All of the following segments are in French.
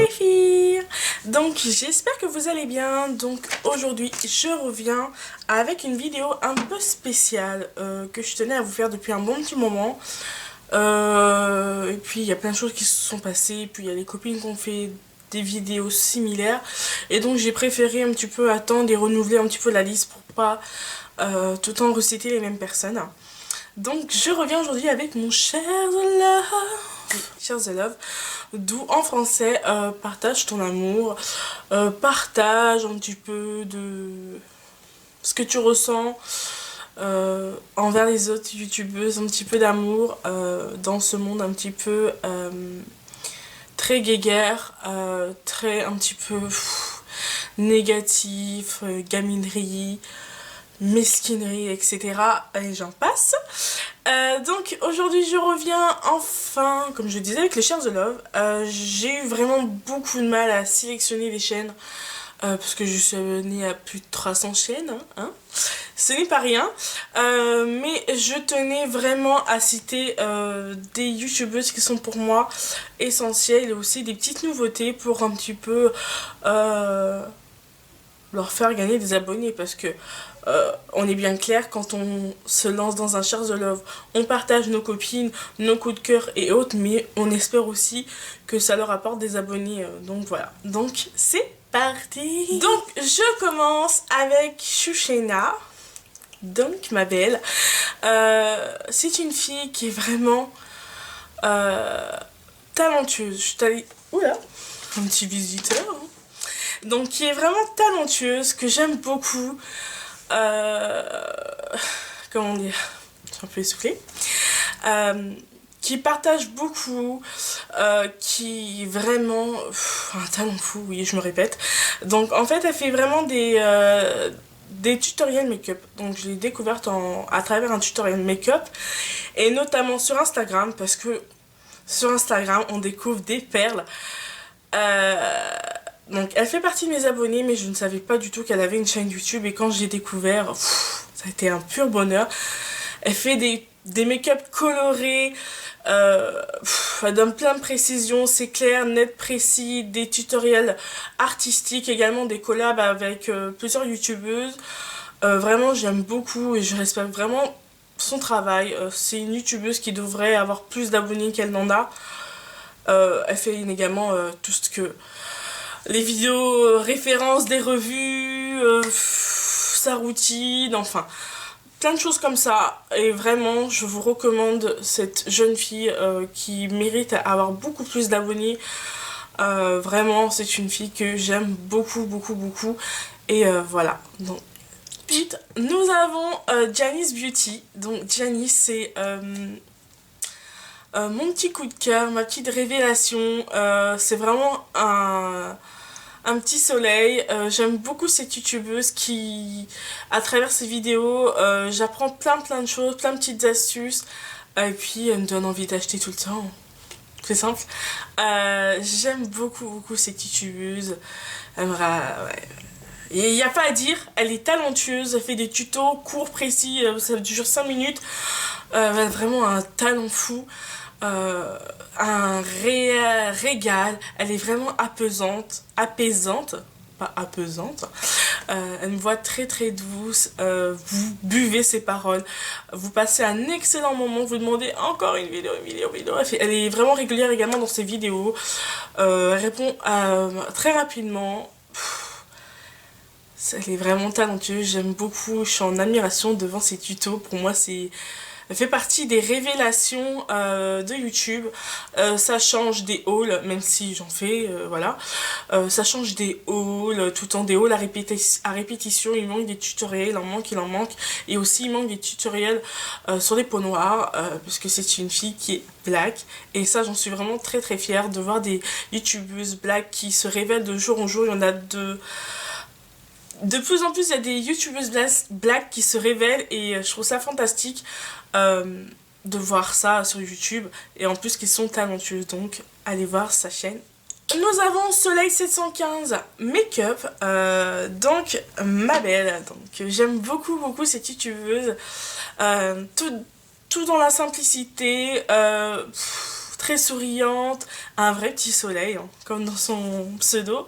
les filles, donc j'espère que vous allez bien. Donc aujourd'hui je reviens avec une vidéo un peu spéciale que je tenais à vous faire depuis un bon petit moment. Et puis il y a plein de choses qui se sont passées, et puis il y a les copines qui ont fait des vidéos similaires, et donc j'ai préféré un petit peu attendre et renouveler un petit peu la liste pour pas tout le temps reciter les mêmes personnes. Donc je reviens aujourd'hui avec mon cher The Love, cher The Love, d'où en français partage ton amour, partage un petit peu de ce que tu ressens envers les autres youtubeuses, un petit peu d'amour dans ce monde un petit peu très guéguerre, très un petit peu négatif, gaminerie, mesquinerie, etc. Et j'en passe. Donc aujourd'hui je reviens enfin, comme je disais, avec les Share The Love. J'ai eu vraiment beaucoup de mal à sélectionner les chaînes parce que je suis abonnée à plus de 300 chaînes, hein. Ce n'est pas rien, mais je tenais vraiment à citer des youtubeuses qui sont pour moi essentielles, et aussi des petites nouveautés pour un petit peu leur faire gagner des abonnés, parce que on est bien clair, quand on se lance dans un Share The Love, on partage nos copines, nos coups de cœur et autres, mais on espère aussi que ça leur apporte des abonnés, donc voilà, donc c'est parti. Donc je commence avec Shushena. Donc ma belle, c'est une fille qui est vraiment talentueuse. Je t'allais... Oula, un petit visiteur, hein. Donc qui est vraiment talentueuse, que j'aime beaucoup. Comment dire, je suis un peu essoufflée. Qui partage beaucoup, qui vraiment un talent fou, oui, je me répète. Donc en fait elle fait vraiment des tutoriels make-up. Donc je l'ai découverte à travers un tutoriel make-up, et notamment sur Instagram, parce que sur Instagram on découvre des perles. Donc elle fait partie de mes abonnés, mais je ne savais pas du tout qu'elle avait une chaîne YouTube, et quand j'ai découvert, ça a été un pur bonheur. Elle fait des make-up colorés, elle donne plein de précisions, c'est clair, net, précis, des tutoriels artistiques, également des collabs avec plusieurs youtubeuses. Vraiment j'aime beaucoup et je respecte vraiment son travail. C'est une youtubeuse qui devrait avoir plus d'abonnés qu'elle n'en a. Elle fait également tout ce que... les vidéos références des revues, sa routine, enfin... plein de choses comme ça, et vraiment je vous recommande cette jeune fille qui mérite avoir beaucoup plus d'abonnés. Vraiment c'est une fille que j'aime beaucoup beaucoup beaucoup, et voilà. Donc ensuite nous avons Janice Beauty. Donc Janice, c'est mon petit coup de cœur, ma petite révélation. C'est vraiment un petit soleil. J'aime beaucoup cette youtubeuse qui, à travers ses vidéos, j'apprends plein de choses, plein de petites astuces, et puis elle me donne envie d'acheter tout le temps. C'est simple. J'aime beaucoup cette youtubeuse. Ouais. Il n'y a pas à dire, elle est talentueuse, elle fait des tutos courts, précis, ça dure 5 minutes. Elle a vraiment un talent fou. Un régal, elle est vraiment apaisante, pas apaisante. Elle me voit très douce, vous buvez ses paroles, vous passez un excellent moment, vous demandez encore une vidéo. Elle est vraiment régulière également dans ses vidéos, elle répond très rapidement. Elle est vraiment talentueuse, j'aime beaucoup, je suis en admiration devant ses tutos. Pour moi c'est... elle fait partie des révélations de YouTube. Ça change des hauls, même si j'en fais, voilà. Ça change des hauls, tout le temps des hauls à répétition. Il manque des tutoriels, il en manque. Et aussi il manque des tutoriels sur les peaux noires, parce que c'est une fille qui est black. Et ça j'en suis vraiment très fière de voir des youtubeuses black qui se révèlent de jour en jour. Il y en a de plus en plus, il y a des youtubeuses black qui se révèlent, et je trouve ça fantastique de voir ça sur YouTube, et en plus qu'ils sont talentueuses. Donc allez voir sa chaîne. Nous avons Soleil 715 Make-up, donc ma belle. Donc j'aime beaucoup cette youtubeuse, tout dans la simplicité, très souriante, un vrai petit soleil, hein, comme dans son pseudo.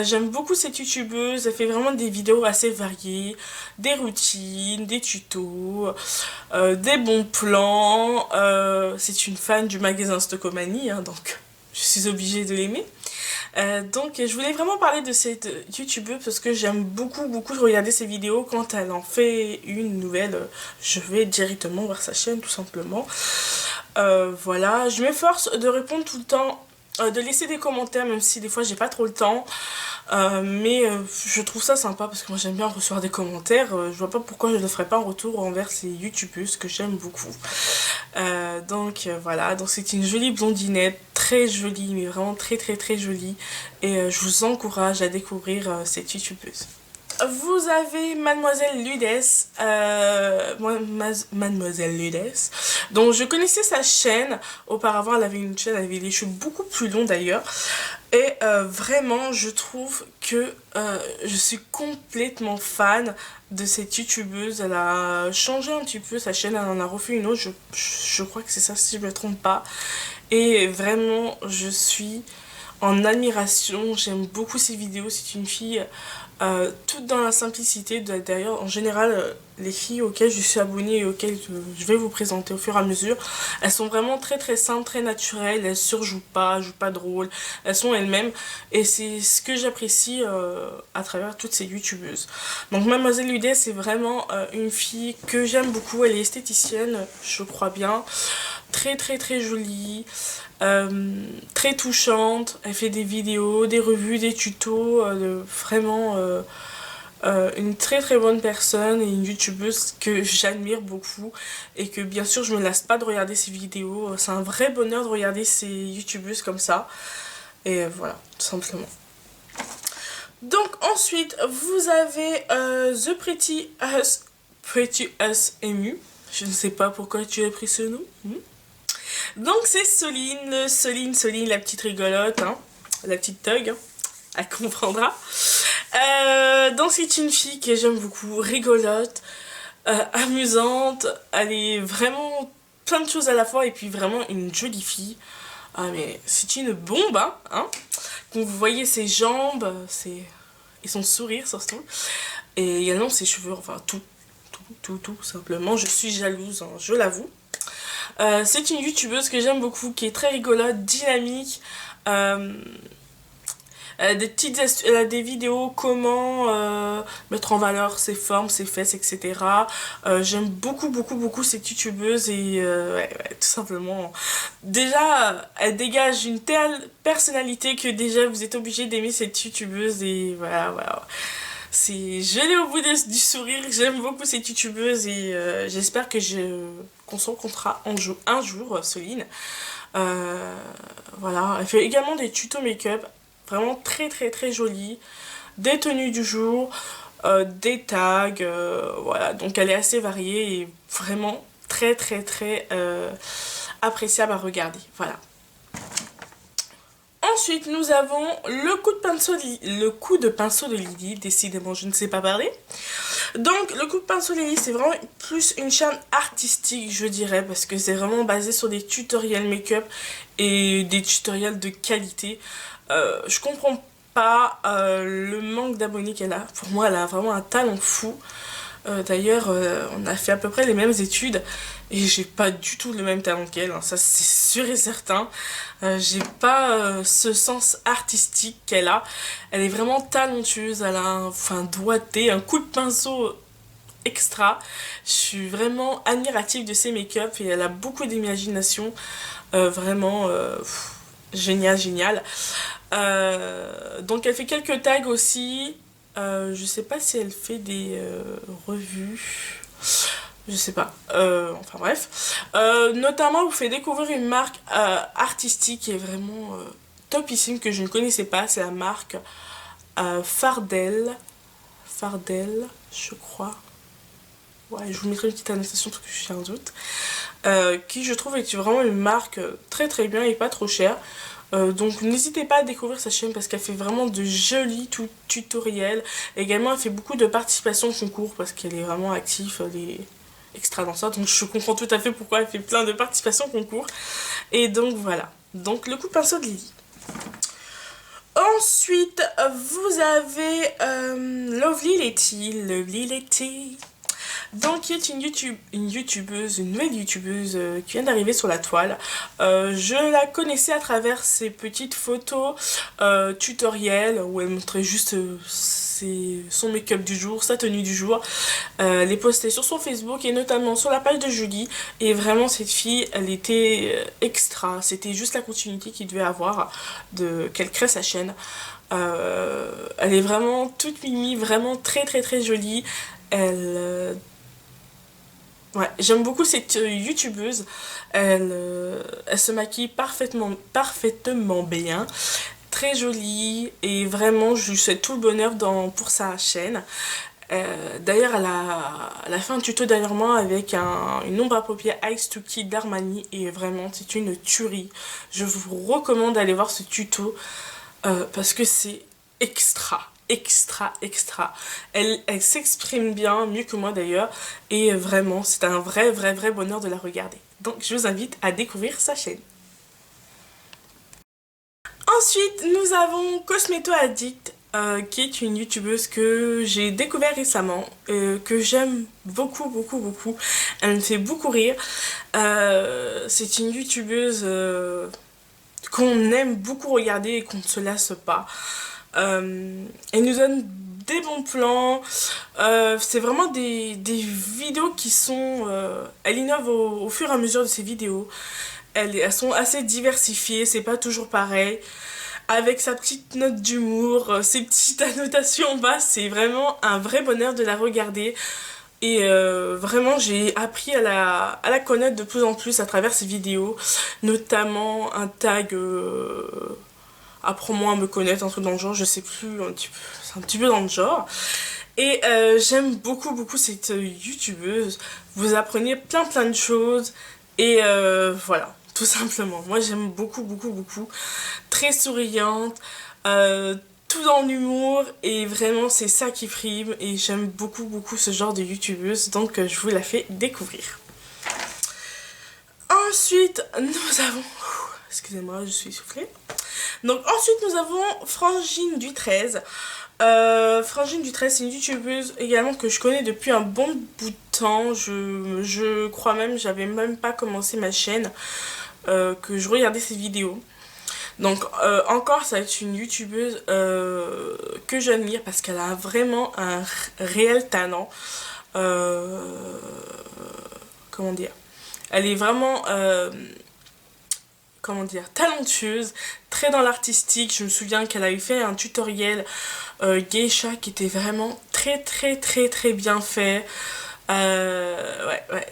J'aime beaucoup cette youtubeuse, elle fait vraiment des vidéos assez variées, des routines, des tutos, des bons plans. C'est une fan du magasin Stockomanie, hein, donc je suis obligée de l'aimer. Donc je voulais vraiment parler de cette youtubeuse parce que j'aime beaucoup regarder ses vidéos. Quand elle en fait une nouvelle, je vais directement voir sa chaîne tout simplement. Voilà, je m'efforce de répondre tout le temps, de laisser des commentaires même si des fois j'ai pas trop le temps. Mais je trouve ça sympa parce que moi j'aime bien recevoir des commentaires. Je vois pas pourquoi je ne le ferais pas en retour envers ces youtubeuses que j'aime beaucoup. Donc voilà, donc c'est une jolie blondinette, très jolie, mais vraiment très jolie. Et je vous encourage à découvrir cette youtubeuse. Vous avez Mademoiselle Ludès, Mademoiselle Ludès, donc je connaissais sa chaîne, auparavant elle avait une chaîne, elle avait des cheveux beaucoup plus longs d'ailleurs, et vraiment je trouve que je suis complètement fan de cette youtubeuse. Elle a changé un petit peu sa chaîne, elle en a refait une autre, je crois que c'est ça si je ne me trompe pas, et vraiment je suis en admiration, j'aime beaucoup ses vidéos, c'est une fille toute dans la simplicité. D'ailleurs en général les filles auxquelles je suis abonnée et auxquelles je vais vous présenter au fur et à mesure, elles sont vraiment très simples, très naturelles, elles surjouent pas, jouent pas de rôle, elles sont elles-mêmes et c'est ce que j'apprécie à travers toutes ces youtubeuses. Donc Mademoiselle Ludès c'est vraiment une fille que j'aime beaucoup, elle est esthéticienne je crois bien, très jolie, très touchante, elle fait des vidéos, des revues, des tutos, vraiment une très bonne personne et une youtubeuse que j'admire beaucoup et que bien sûr je me lasse pas de regarder ses vidéos. C'est un vrai bonheur de regarder ces youtubeuses comme ça et voilà, tout simplement. Donc ensuite vous avez The Pretty Us Emu. Je ne sais pas pourquoi tu as pris ce nom. Donc c'est Soline, la petite rigolote, hein, la petite thug, hein, elle comprendra. Donc c'est une fille que j'aime beaucoup, rigolote, amusante, elle est vraiment plein de choses à la fois et puis vraiment une jolie fille. Ah mais c'est une bombe, hein. Quand vous voyez ses jambes, et son sourire surtout, et également ses cheveux, enfin tout simplement. Je suis jalouse, hein, je l'avoue. C'est une youtubeuse que j'aime beaucoup, qui est très rigolote, dynamique. Elle a des vidéos comment mettre en valeur ses formes, ses fesses, etc. J'aime beaucoup cette youtubeuse et ouais, tout simplement. Déjà, elle dégage une telle personnalité que déjà vous êtes obligé d'aimer cette youtubeuse et voilà. C'est gelé au bout du sourire, j'aime beaucoup cette youtubeuse et j'espère que qu'on se rencontrera un jour, Soline. Voilà, elle fait également des tutos make-up, vraiment très jolis, des tenues du jour, des tags, voilà, donc elle est assez variée et vraiment très appréciable à regarder, voilà. Ensuite, nous avons le coup de pinceau de Lily. Décidément, je ne sais pas parler. Donc, le coup de pinceau de Lily, c'est vraiment plus une chaîne artistique, je dirais, parce que c'est vraiment basé sur des tutoriels make-up et des tutoriels de qualité. Je comprends pas le manque d'abonnés qu'elle a. Pour moi, elle a vraiment un talent fou. D'ailleurs, on a fait à peu près les mêmes études et j'ai pas du tout le même talent qu'elle, hein, ça c'est sûr et certain. J'ai pas ce sens artistique qu'elle a. Elle est vraiment talentueuse, elle a un doigté, un coup de pinceau extra. Je suis vraiment admirative de ses make-up et elle a beaucoup d'imagination. Vraiment génial. Donc elle fait quelques tags aussi. Je sais pas si elle fait des revues, je sais pas, enfin bref. Notamment, vous fait découvrir une marque artistique qui est vraiment topissime que je ne connaissais pas. C'est la marque Fardel, je crois. Ouais, je vous mettrai une petite annotation parce que je suis un doute. Qui je trouve est vraiment une marque très bien et pas trop chère. Donc n'hésitez pas à découvrir sa chaîne parce qu'elle fait vraiment de jolis tutoriels. Également elle fait beaucoup de participation au concours parce qu'elle est vraiment active extra dans ça, donc je comprends tout à fait pourquoi elle fait plein de participations au concours. Et donc voilà, donc le coup de pinceau de Lily. Ensuite, vous avez Lovely Letty, donc qui est une youtubeuse, une nouvelle youtubeuse qui vient d'arriver sur la toile. Je la connaissais à travers ses petites photos tutoriels où elle montrait juste son make-up du jour, sa tenue du jour. Les postait sur son Facebook et notamment sur la page de Julie. Et vraiment cette fille, elle était extra. C'était juste la continuité qu'il devait avoir qu'elle crée sa chaîne. Elle est vraiment toute mimi, vraiment très très très jolie. Ouais, j'aime beaucoup cette youtubeuse. Elle se maquille parfaitement bien, très jolie, et vraiment je lui souhaite tout le bonheur pour sa chaîne. D'ailleurs elle a fait un tuto dernièrement avec une ombre à paupières Ice to Kid d'Armani, et vraiment c'est une tuerie. Je vous recommande d'aller voir ce tuto parce que c'est extra. Elle s'exprime bien, mieux que moi d'ailleurs, et vraiment c'est un vrai bonheur de la regarder. Donc je vous invite à découvrir sa chaîne. Ensuite nous avons Cosmeto Addict, qui est une youtubeuse que j'ai découvert récemment, que j'aime beaucoup. Elle me fait beaucoup rire. C'est une youtubeuse qu'on aime beaucoup regarder et qu'on ne se lasse pas. Elle nous donne des bons plans, c'est vraiment des vidéos qui sont... elle innove au fur et à mesure de ses vidéos. Elles sont assez diversifiées, c'est pas toujours pareil. Avec sa petite note d'humour, ses petites annotations en bas, c'est vraiment un vrai bonheur de la regarder. Et vraiment j'ai appris à la connaître de plus en plus à travers ses vidéos, notamment un tag apprends-moi à me connaître, un truc dans le genre, je sais plus, c'est un petit peu dans le genre. Et j'aime beaucoup cette youtubeuse. Vous apprenez plein de choses, et voilà, tout simplement. Moi j'aime beaucoup. Très souriante, tout dans l'humour, et vraiment c'est ça qui prime, et j'aime beaucoup ce genre de youtubeuse, donc je vous la fais découvrir. Ensuite nous avons... Excusez-moi, je suis essoufflée. Donc ensuite nous avons Frangine du 13. Frangine du 13, c'est une youtubeuse également que je connais depuis un bon bout de temps. Je crois même, j'avais même pas commencé ma chaîne, que je regardais ses vidéos. Donc encore ça va être une youtubeuse que j'admire parce qu'elle a vraiment un réel talent. Comment dire, elle est vraiment comment dire, talentueuse, très dans l'artistique. Je me souviens qu'elle avait fait un tutoriel geisha qui était vraiment très bien fait.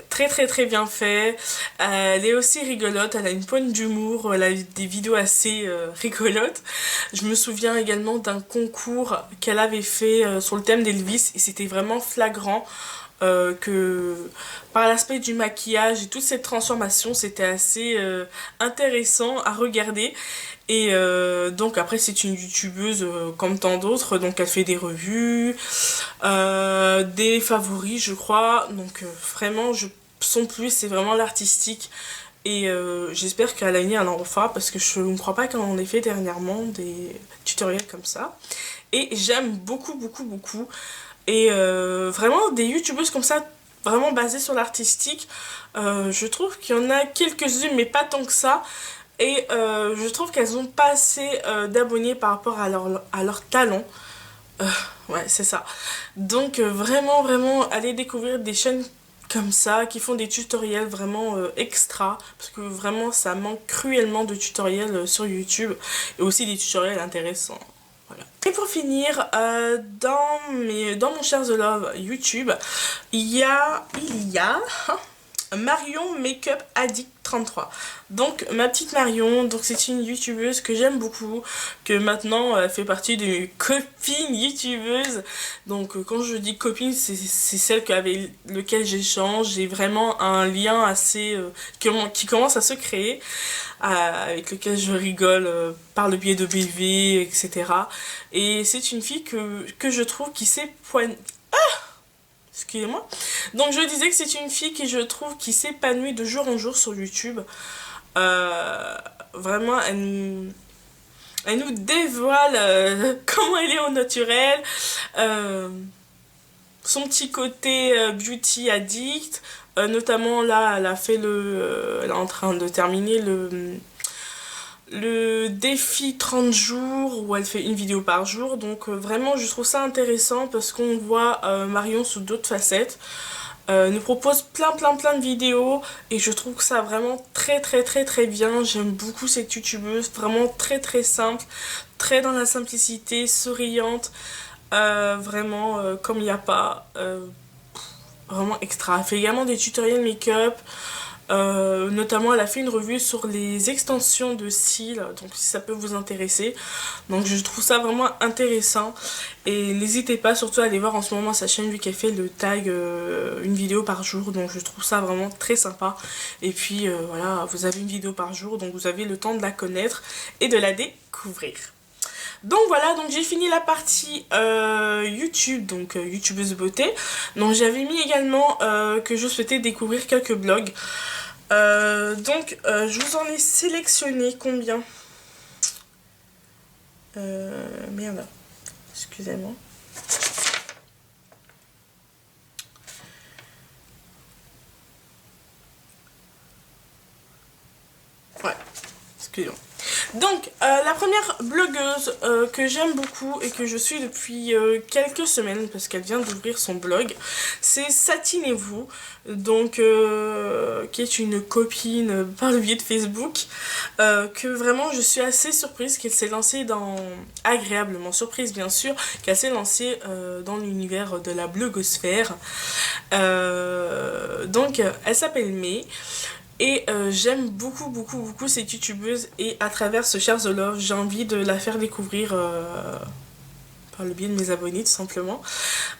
Très bien fait. Elle est aussi rigolote, elle a une pointe d'humour, elle a des vidéos assez rigolotes. Je me souviens également d'un concours qu'elle avait fait sur le thème d'Elvis, et c'était vraiment flagrant. Que par l'aspect du maquillage et toute cette transformation, c'était assez intéressant à regarder. Et donc après c'est une youtubeuse comme tant d'autres, donc elle fait des revues, des favoris je crois, donc vraiment son plus c'est vraiment l'artistique. Et j'espère qu'à l'avenir elle en refera, parce que je ne crois pas qu'elle en ait fait dernièrement des tutoriels comme ça. Et j'aime beaucoup. Et vraiment des youtubeuses comme ça, vraiment basées sur l'artistique, je trouve qu'il y en a quelques-unes mais pas tant que ça. Et je trouve qu'elles n'ont pas assez d'abonnés par rapport à leur talent. Ouais, c'est ça. Donc vraiment allez découvrir des chaînes comme ça qui font des tutoriels vraiment extra, parce que vraiment ça manque cruellement de tutoriels sur YouTube, et aussi des tutoriels intéressants. Voilà. Et pour finir, dans mon Share the Love YouTube, il y a Marion Makeup Addict 33. Donc ma petite Marion, donc c'est une youtubeuse que j'aime beaucoup, que maintenant elle fait partie de mes copines youtubeuses. Donc quand je dis copine, c'est celle avec lequel j'échange. J'ai vraiment un lien assez qui commence à se créer, avec lequel je rigole par le biais de BV, etc. Et c'est une fille que je trouve qui sait excusez-moi. Donc je disais que c'est une fille qui, je trouve, qui s'épanouit de jour en jour sur YouTube. Vraiment, elle nous dévoile comment elle est au naturel, son petit côté beauty addict, notamment là, elle a fait elle est en train de terminer le défi 30 jours où elle fait une vidéo par jour. Donc vraiment, je trouve ça intéressant parce qu'on voit Marion sous d'autres facettes. Nous propose plein de vidéos et je trouve ça vraiment très bien. J'aime beaucoup cette youtubeuse, vraiment très simple, très dans la simplicité, souriante, vraiment comme il n'y a pas, vraiment extra. Elle fait également des tutoriels make-up. Notamment elle a fait une revue sur les extensions de cils, donc si ça peut vous intéresser, donc je trouve ça vraiment intéressant et n'hésitez pas surtout à aller voir en ce moment sa chaîne vu qu'elle fait le tag une vidéo par jour, donc je trouve ça vraiment très sympa. Et puis voilà, vous avez une vidéo par jour, donc vous avez le temps de la connaître et de la découvrir. Donc voilà, donc j'ai fini la partie YouTube, donc youtubeuse beauté. Donc j'avais mis également que je souhaitais découvrir quelques blogs. Je vous en ai sélectionné combien? Merde, excusez-moi. Ouais, excusez-moi. Donc, la première blogueuse que j'aime beaucoup et que je suis depuis quelques semaines, parce qu'elle vient d'ouvrir son blog, c'est Satinez-vous, donc qui est une copine par le biais de Facebook, que vraiment je suis assez surprise qu'elle s'est lancée agréablement surprise bien sûr, qu'elle s'est lancée dans l'univers de la blogosphère. Donc, elle s'appelle May. Et j'aime beaucoup cette youtubeuse et à travers ce Share the Love, j'ai envie de la faire découvrir par le biais de mes abonnés tout simplement.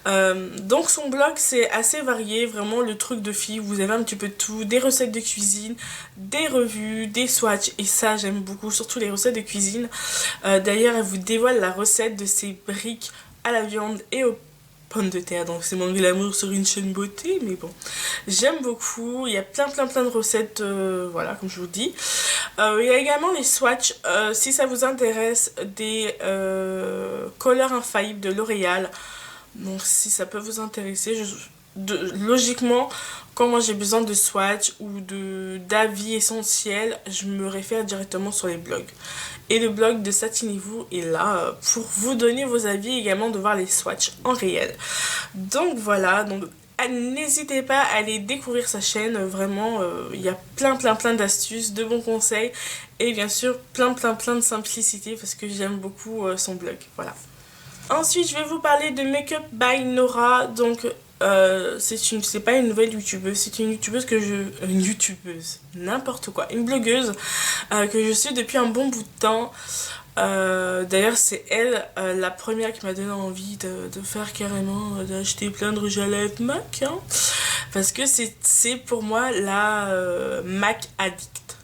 Donc son blog c'est assez varié, vraiment le truc de fille, vous avez un petit peu de tout, des recettes de cuisine, des revues, des swatchs et ça j'aime beaucoup, surtout les recettes de cuisine. D'ailleurs elle vous dévoile la recette de ses briques à la viande et aux pommes de terre, donc c'est mon glamour sur une chaîne beauté, mais bon, j'aime beaucoup. Il y a plein de recettes, voilà, comme je vous dis. Il y a également les swatchs, si ça vous intéresse, des Color Infaillible de L'Oréal, donc si ça peut vous intéresser, logiquement, quand moi j'ai besoin de swatch ou d'avis essentiels, je me réfère directement sur les blogs. Et le blog de Satinez-vous est là pour vous donner vos avis, également de voir les swatchs en réel. Donc voilà, donc n'hésitez pas à aller découvrir sa chaîne, vraiment il y a plein d'astuces, de bons conseils et bien sûr plein de simplicité parce que j'aime beaucoup son blog, voilà. Ensuite je vais vous parler de Makeup by Nora, donc c'est pas une nouvelle youtubeuse, c'est une youtubeuse une youtubeuse, n'importe quoi, une blogueuse que je suis depuis un bon bout de temps. D'ailleurs c'est elle la première qui m'a donné envie de faire carrément, d'acheter plein de rouge à lèvres MAC, hein, parce que c'est pour moi la MAC addict,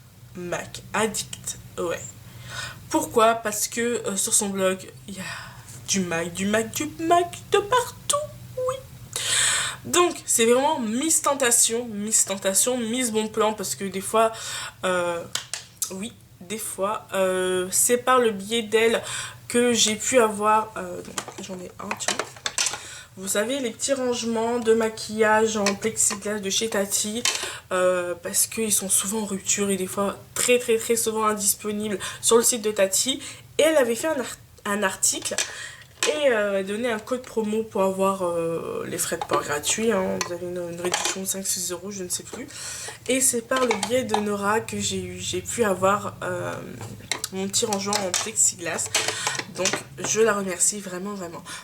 ouais. Pourquoi? Parce que sur son blog il y a du MAC de partout. Donc c'est vraiment Miss Tentation, Miss Bon Plan, parce que des fois, oui, des fois, c'est par le biais d'elle que j'ai pu avoir, j'en ai un, tiens. Vous savez, les petits rangements de maquillage en plexiglas de chez Tati, parce qu'ils sont souvent en rupture et des fois très souvent indisponibles sur le site de Tati. Et elle avait fait un article et donner un code promo pour avoir les frais de port gratuits, hein. Vous avez une réduction de 5-6 €, je ne sais plus. Et c'est par le biais de Nora que j'ai pu avoir mon petit rangement en plexiglas. Donc je la remercie vraiment.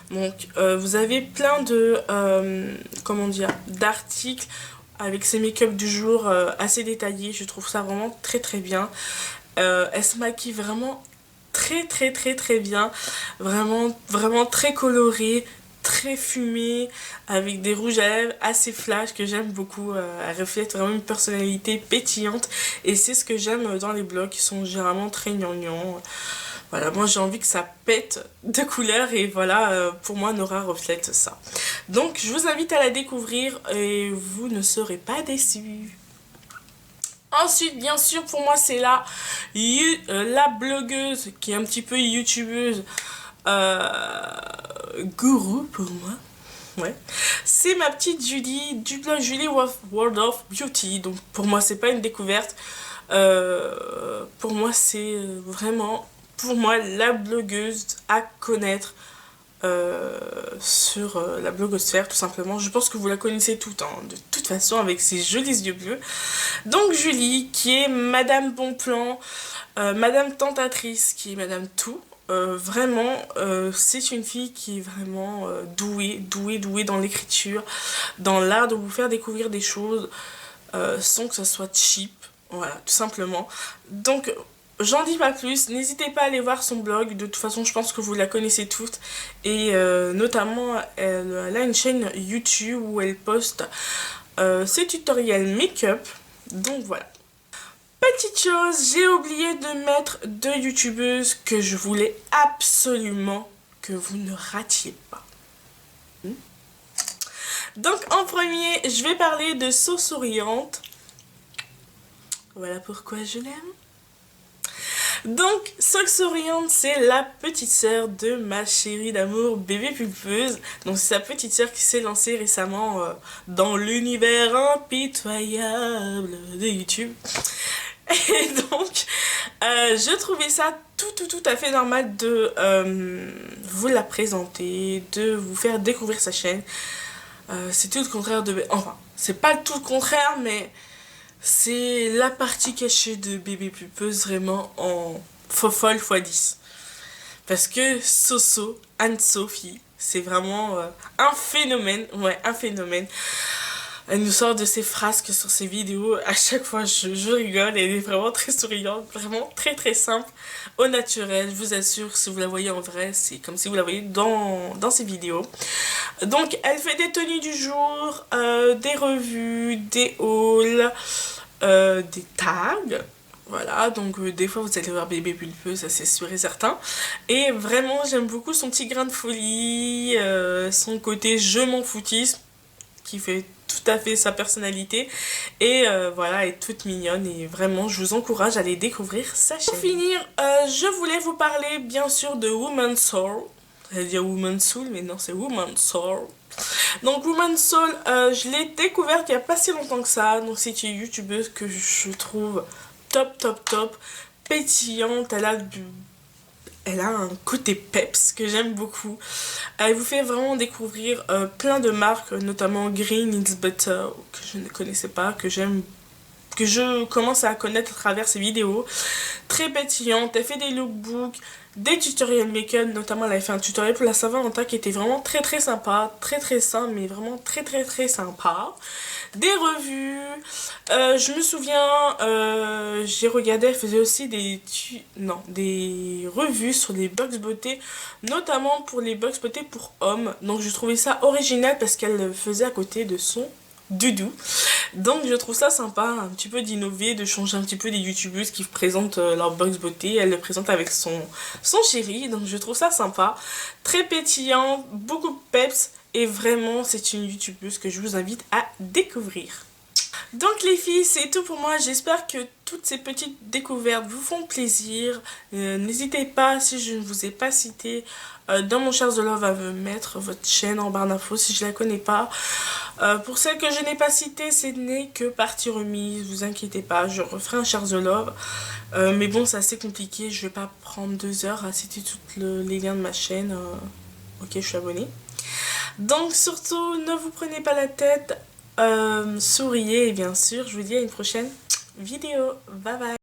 Donc vous avez plein de comment dire, d'articles avec ses make-up du jour assez détaillés. Je trouve ça vraiment très bien. Elle se maquille vraiment très bien, vraiment très coloré, très fumé, avec des rouges à lèvres assez flash que j'aime beaucoup. Elle reflète vraiment une personnalité pétillante et c'est ce que j'aime dans les blogs qui sont généralement très gnangnans. Voilà, moi j'ai envie que ça pète de couleurs et voilà, pour moi Nora reflète ça. Donc je vous invite à la découvrir et vous ne serez pas déçus. Ensuite, bien sûr, pour moi, c'est la blogueuse qui est un petit peu youtubeuse, gourou pour moi. Ouais. C'est ma petite Julie du blog Julie World of Beauty. Donc pour moi, c'est pas une découverte. Pour moi, c'est vraiment, pour moi, la blogueuse à connaître sur la blogosphère tout simplement. Je pense que vous la connaissez toutes hein, de toute façon avec ses jolis yeux bleus. Donc Julie qui est Madame Bonplan, Madame Tentatrice qui est Madame Tout. Vraiment c'est une fille qui est vraiment douée dans l'écriture, dans l'art de vous faire découvrir des choses sans que ça soit cheap, voilà tout simplement. Donc j'en dis pas plus, n'hésitez pas à aller voir son blog, de toute façon je pense que vous la connaissez toutes. Et notamment elle a une chaîne YouTube où elle poste ses tutoriels make-up, donc voilà. Petite chose, j'ai oublié de mettre deux youtubeuses que je voulais absolument que vous ne ratiez pas. Donc en premier, je vais parler de So Souriante. Voilà pourquoi je l'aime. Donc, So Souriante, c'est la petite sœur de ma chérie d'amour Bébé Pulpeuse. Donc, c'est sa petite sœur qui s'est lancée récemment dans l'univers impitoyable de YouTube. Et donc, je trouvais ça tout à fait normal de vous la présenter, de vous faire découvrir sa chaîne. C'est tout le contraire de... Enfin, c'est pas tout le contraire, mais... c'est la partie cachée de Bébé Pulpeuse vraiment en fofolle x10. Parce que Soso, Anne-Sophie, c'est vraiment un phénomène. Ouais, un phénomène. Elle nous sort de ses frasques sur ses vidéos. À chaque fois, je rigole. Elle est vraiment très souriante. Vraiment très simple. Au naturel. Je vous assure, si vous la voyez en vrai, c'est comme si vous la voyez dans ses vidéos. Donc, elle fait des tenues du jour, des revues, des hauls, des tags. Voilà, donc des fois vous allez voir Bébé Pulpeuse, ça c'est sûr et certain. Et vraiment, j'aime beaucoup son petit grain de folie, son côté je m'en foutisme, qui fait tout à fait sa personnalité. Et voilà, elle est toute mignonne et vraiment, je vous encourage à aller découvrir sa chaîne. Pour finir, je voulais vous parler bien sûr de Woman's Soul. J'allais dire Woman's Soul, mais non, c'est Woman's Soul. Donc Woman's Soul, je l'ai découverte il n'y a pas si longtemps que ça. Donc c'est une youtubeuse que je trouve top, pétillante. Elle a un côté peps que j'aime beaucoup. Elle vous fait vraiment découvrir plein de marques, notamment Green It's Better, que je ne connaissais pas, que je commence à connaître à travers ses vidéos. Très pétillante, elle fait des lookbooks, des tutoriels make-up, notamment elle a fait un tutoriel pour la Saint-Valentin qui était vraiment très sympa, très simple, mais vraiment très sympa. Des revues, je me souviens, j'ai regardé, elle faisait aussi des revues sur les box beauté, notamment pour les box beauté pour hommes. Donc je trouvais ça original parce qu'elle le faisait à côté de son doudou. Donc je trouve ça sympa un petit peu d'innover, de changer un petit peu des youtubeuses qui présentent leur box beauté. Elle le présente avec son chéri, donc je trouve ça sympa, très pétillant, beaucoup de peps et vraiment c'est une youtubeuse que je vous invite à découvrir. Donc les filles, c'est tout pour moi. J'espère que toutes ces petites découvertes vous font plaisir. N'hésitez pas, si je ne vous ai pas cité dans mon Shares the Love, à me mettre votre chaîne en barre d'infos si je la connais pas. Pour celles que je n'ai pas citées, ce n'est que partie remise. Vous inquiétez pas, je referai un Shares the Love. Mais bon, c'est assez compliqué. Je vais pas prendre 2 heures à citer tous les liens de ma chaîne. Ok, je suis abonnée. Donc surtout, ne vous prenez pas la tête. Souriez et bien sûr, je vous dis à une prochaine vidéo. Bye bye.